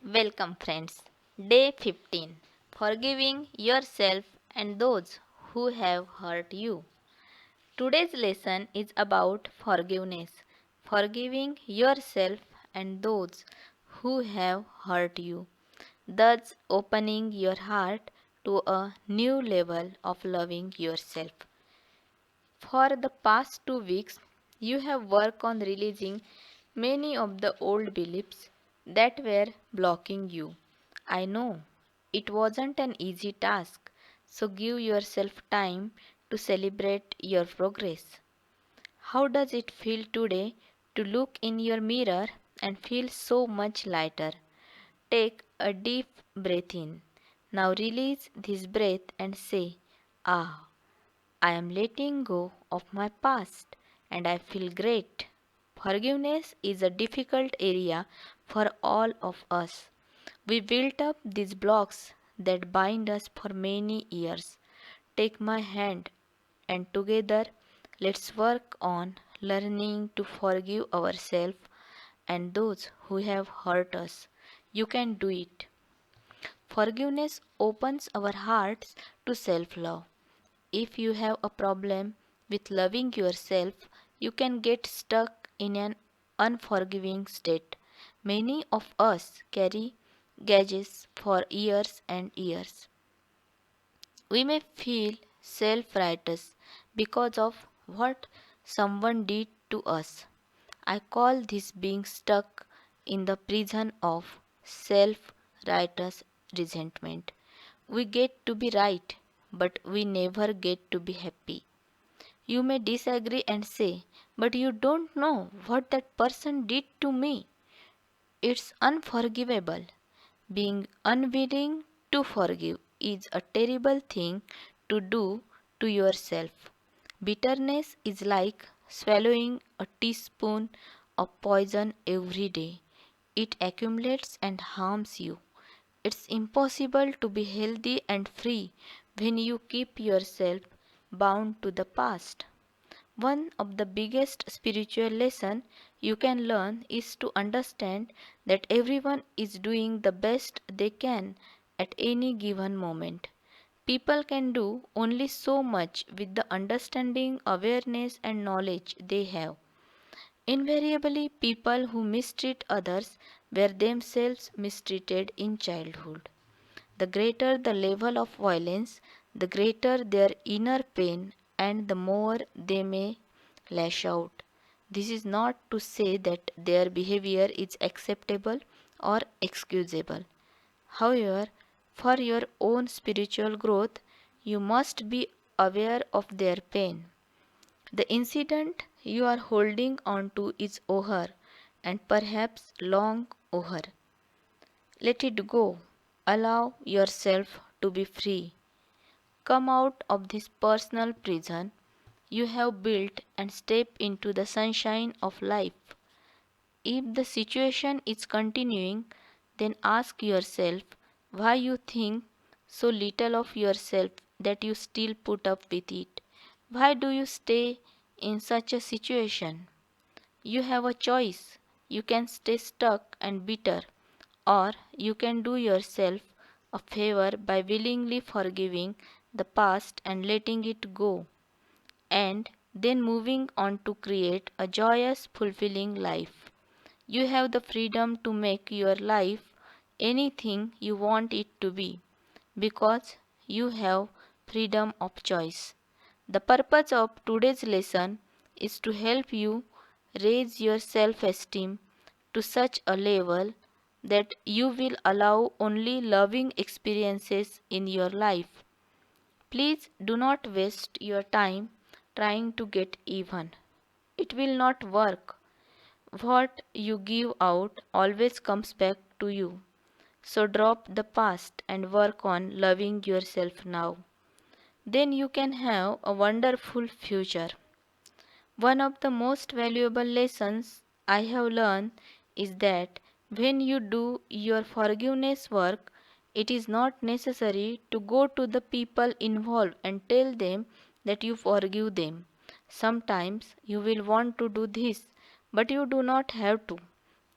Welcome, friends. Day 15. Forgiving yourself and those who have hurt you. Today's lesson is about forgiveness. Forgiving yourself and those who have hurt you. Thus, opening your heart to a new level of loving yourself. For the past 2 weeks, you have worked on releasing many of the old beliefs that were blocking you. I know it wasn't an easy task, so give yourself time to celebrate your progress. How does it feel today to look in your mirror and feel so much lighter? Take a deep breath in. Now release this breath and say, Ah, I am letting go of my past and I feel great. Forgiveness is a difficult area for all of us. We built up these blocks that bind us for many years. Take my hand and together let's work on learning to forgive ourselves and those who have hurt us. You can do it. Forgiveness opens our hearts to self love. If you have a problem with loving yourself, you can get stuck in an unforgiving state. Many of us carry gauges for years and years. We may feel self righteous because of what someone did to us. I call this being stuck in the prison of self righteous resentment. We get to be right, but we never get to be happy. You may disagree and say, but you don't know what that person did to me. It's unforgivable. Being unwilling to forgive is a terrible thing to do to yourself. Bitterness is like swallowing a teaspoon of poison every day. It accumulates and harms you. It's impossible to be healthy and free when you keep yourself bound to the past. One of the biggest spiritual lessons you can learn is to understand that everyone is doing the best they can at any given moment. People can do only so much with the understanding, awareness, and knowledge they have. Invariably, people who mistreat others were themselves mistreated in childhood. The greater the level of violence, the greater their inner pain and the more they may lash out. This is not to say that their behavior is acceptable or excusable. However, for your own spiritual growth, you must be aware of their pain. The incident you are holding on to is over and perhaps long over. Let it go. Allow yourself to be free. Come out of this personal prison you have built and step into the sunshine of life. If the situation is continuing, then ask yourself why you think so little of yourself that you still put up with it. Why do you stay in such a situation? You have a choice. You can stay stuck and bitter, or you can do yourself a favor by willingly forgiving the past and letting it go, and then moving on to create a joyous, fulfilling life. You have the freedom to make your life anything you want it to be because you have freedom of choice. The purpose of today's lesson is to help you raise your self esteem to such a level that you will allow only loving experiences in your life. Please do not waste your time trying to get even. It will not work. What you give out always comes back to you. So drop the past and work on loving yourself now. Then you can have a wonderful future. One of the most valuable lessons I have learned is that when you do your forgiveness work, it is not necessary to go to the people involved and tell them that you forgive them. Sometimes you will want to do this, but you do not have to.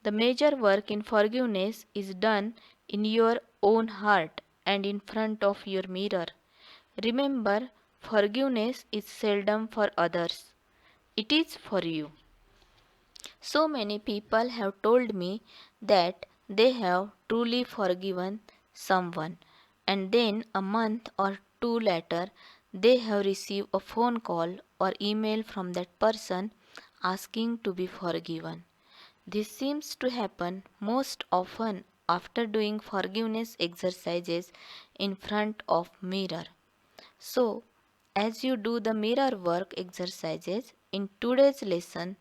The major work in forgiveness is done in your own heart and in front of your mirror. Remember, forgiveness is seldom for others, it is for you. So many people have told me that they have truly forgiven someone, and then a month or two later, they have received a phone call or email from that person asking to be forgiven. This seems to happen most often after doing forgiveness exercises in front of mirror. So, as you do the mirror work exercises in today's lesson,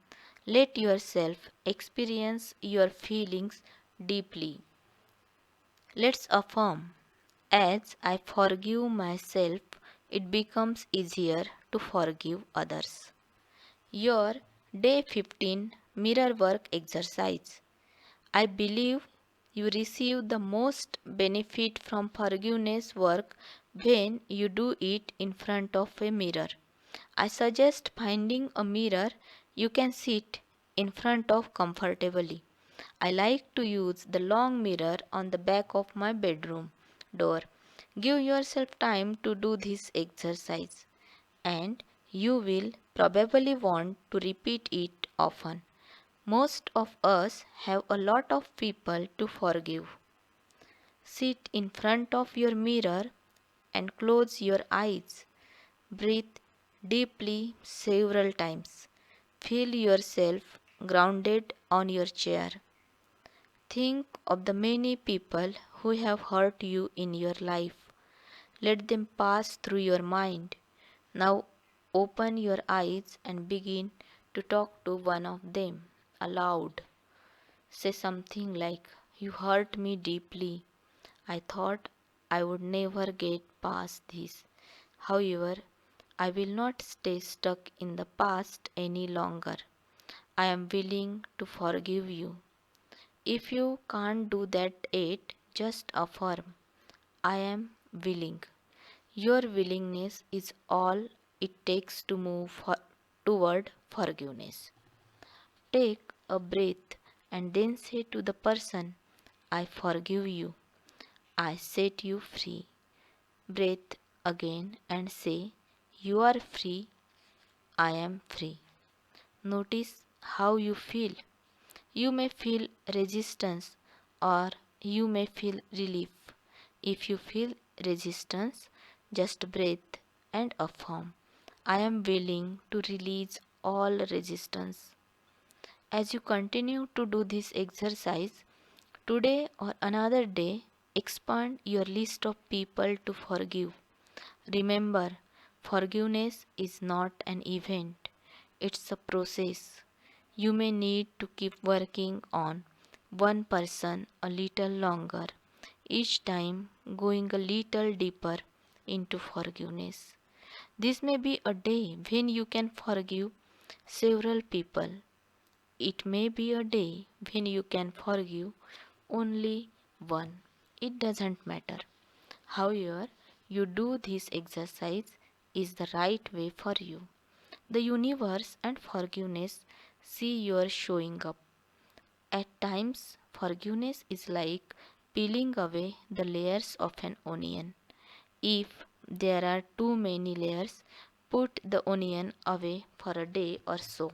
let yourself experience your feelings deeply. Let's affirm, as I forgive myself, it becomes easier to forgive others. Your day 15 mirror work exercise. I believe you receive the most benefit from forgiveness work when you do it in front of a mirror. I suggest finding a mirror you can sit in front of comfortably. I like to use the long mirror on the back of my bedroom door. Give yourself time to do this exercise, and you will probably want to repeat it often. Most of us have a lot of people to forgive. Sit in front of your mirror and close your eyes. Breathe deeply several times. Feel yourself grounded on your chair. Think of the many people who have hurt you in your life. Let them pass through your mind. Now open your eyes and begin to talk to one of them aloud. Say something like, "You hurt me deeply. I thought I would never get past this. However, I will not stay stuck in the past any longer. I am willing to forgive you." If you can't do that yet, just affirm, "I am willing." Your willingness is all it takes to move toward forgiveness. Take a breath and then say to the person, "I forgive you. I set you free." Breathe again and say, "You are free. I am free." Notice how you feel. You may feel resistance or you may feel relief. If you feel resistance, just breathe and affirm, "I am willing to release all resistance." As you continue to do this exercise, today or another day, expand your list of people to forgive. Remember, forgiveness is not an event, it's a process. You may need to keep working on one person a little longer, each time going a little deeper into forgiveness. This may be a day when you can forgive several people. It may be a day when you can forgive only one. It doesn't matter. However, you do this exercise is the right way for you. The universe and forgiveness see your showing up. At times, forgiveness is like peeling away the layers of an onion. If there are too many layers, put the onion away for a day or so.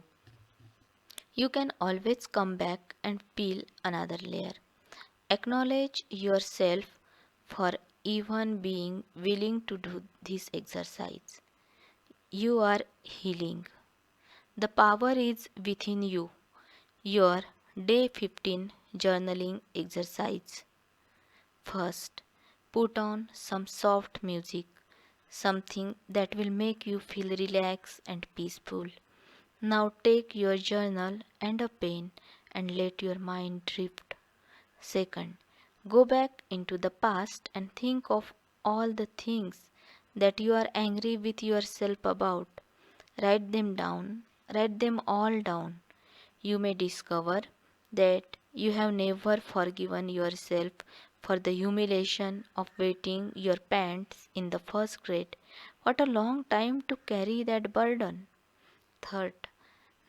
You can always come back and peel another layer. Acknowledge yourself for even being willing to do this exercise. You are healing. The power is within you. Your day 15 journaling exercise. First, put on some soft music, something that will make you feel relaxed and peaceful. Now take your journal and a pen and let your mind drift. Second, go back into the past and think of all the things that you are angry with yourself about. Write them down, write them all down. You may discover that you have never forgiven yourself for the humiliation of wetting your pants in the first grade. What a long time to carry that burden. Third,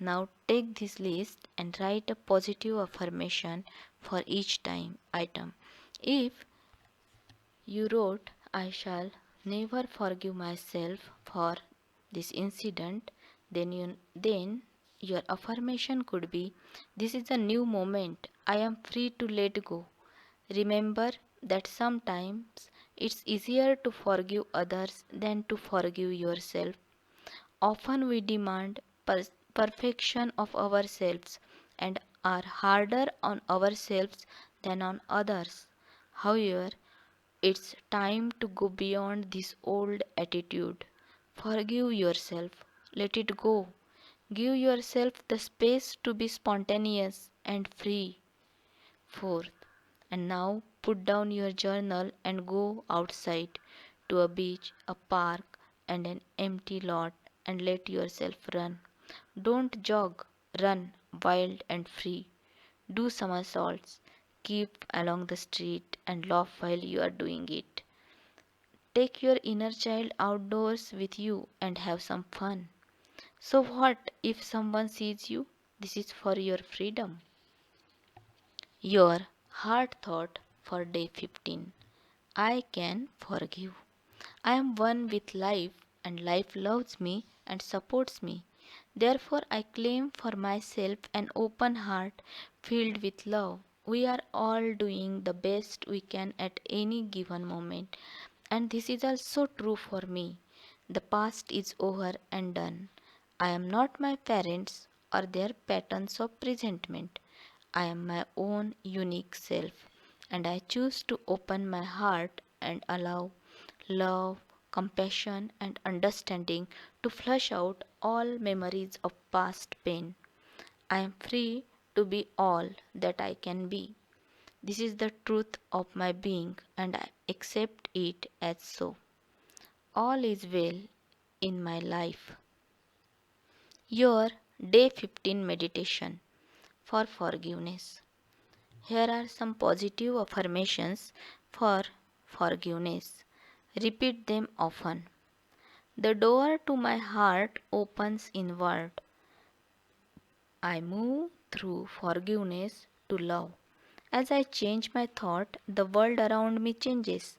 Now take this list and write a positive affirmation for each time item. If you wrote, I shall never forgive myself for this incident, then your affirmation could be, this is a new moment. I am free to let go. Remember that sometimes it's easier to forgive others than to forgive yourself. Often we demand perfection of ourselves and are harder on ourselves than on others. However, it's time to go beyond this old attitude. Forgive yourself. Let it go. Give yourself the space to be spontaneous and free. Fourth, and now put down your journal and go outside to a beach, a park, and an empty lot and let yourself run. Don't jog, run wild and free. Do somersaults, keep along the street and laugh while you are doing it. Take your inner child outdoors with you and have some fun. So, what if someone sees you? This is for your freedom. Your heart thought for day 15. I can forgive. I am one with life, and life loves me and supports me. Therefore, I claim for myself an open heart filled with love. We are all doing the best we can at any given moment, and this is also true for me. The past is over and done. I am not my parents or their patterns of presentment. I am my own unique self, and I choose to open my heart and allow love, compassion, and understanding to flush out all memories of past pain. I am free to be all that I can be. This is the truth of my being, and I accept it as so. All is well in my life. Your day 15 meditation for forgiveness. Here are some positive affirmations for forgiveness. Repeat them often. The door to my heart opens inward. I move through forgiveness to love. As I change my thought, the world around me changes.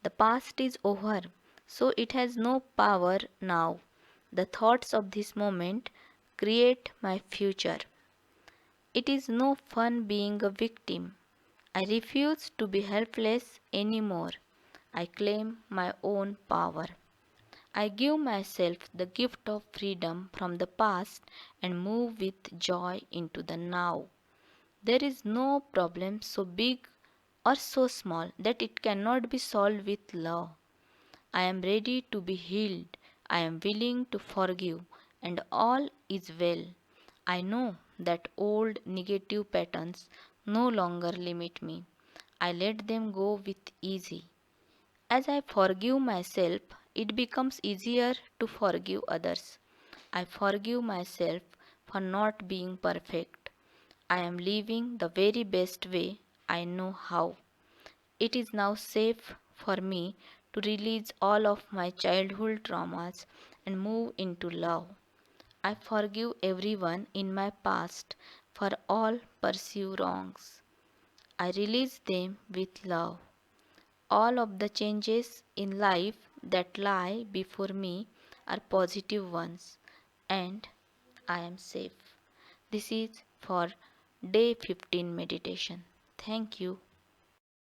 The past is over, so it has no power now. The thoughts of this moment create my future. It is no fun being a victim. I refuse to be helpless anymore. I claim my own power. I give myself the gift of freedom from the past and move with joy into the now. There is no problem so big or so small that it cannot be solved with love. I am ready to be healed. I am willing to forgive, and all is well. I know that old negative patterns no longer limit me. I let them go with ease. As I forgive myself, it becomes easier to forgive others. I forgive myself for not being perfect. I am living the very best way I know how. It is now safe for me to release all of my childhood traumas and move into love. I forgive everyone in my past for all perceived wrongs. I release them with love. All of the changes in life that lie before me are positive ones, and I am safe. This is for day 15 meditation. Thank you.